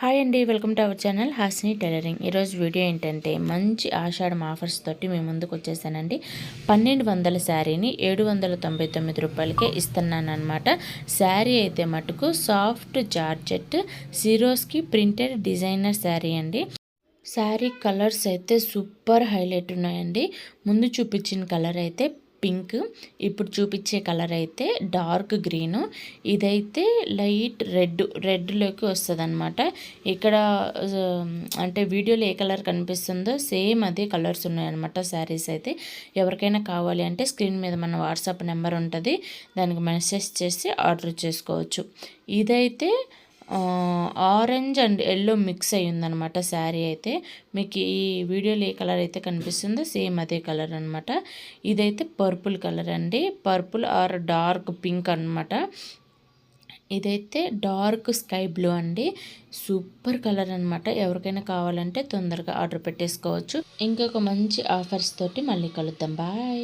Hi అండి, welcome to our channel Hasini tailoring. ఈరోజు video ఏంటంటే మంచి ఆషాఢం ఆఫర్స్ తోటి మేము ముందుకు వచ్చేసానండి. 1200 శారీని 799 రూపాయలకే ఇస్తున్నాను అనమాట. శారీ అయితే మటుకు soft georgette Swarovski printed designer sari అండి. శారీ కలర్స్ అయితే సూపర్ హైలైట్ ఉన్నాయండి. ముందు చూపించిన కలర్ అయితే పింక్, ఇప్పుడు చూపించే కలర్ అయితే డార్క్ గ్రీను, ఇదైతే లైట్ రెడ్లోకి వస్తుంది అనమాట. ఇక్కడ అంటే వీడియోలో ఏ కలర్ కనిపిస్తుందో సేమ్ అదే కలర్స్ ఉన్నాయన్నమాట శారీస్ అయితే. ఎవరికైనా కావాలి అంటే స్క్రీన్ మీద మన వాట్సాప్ నెంబర్ ఉంటుంది, దానికి మెసేజ్ చేసి ఆర్డర్ చేసుకోవచ్చు. ఇదైతే ఆరెంజ్ అండ్ ఎల్లో మిక్స్ అయ్యి ఉందనమాట శారీ అయితే. మీకు ఈ వీడియోలో ఏ కలర్ అయితే కనిపిస్తుందో సేమ్ అదే కలర్ అనమాట. ఇదైతే పర్పుల్ కలర్ అండి, పర్పుల్ ఆర్ డార్క్ పింక్ అనమాట. ఇదైతే డార్క్ స్కై బ్లూ అండి, సూపర్ కలర్ అనమాట. ఎవరికైనా కావాలంటే తొందరగా ఆర్డర్ పెట్టేసుకోవచ్చు. ఇంకొక మంచి ఆఫర్స్ తోటి మళ్ళీ కలుద్దాం. బాయ్.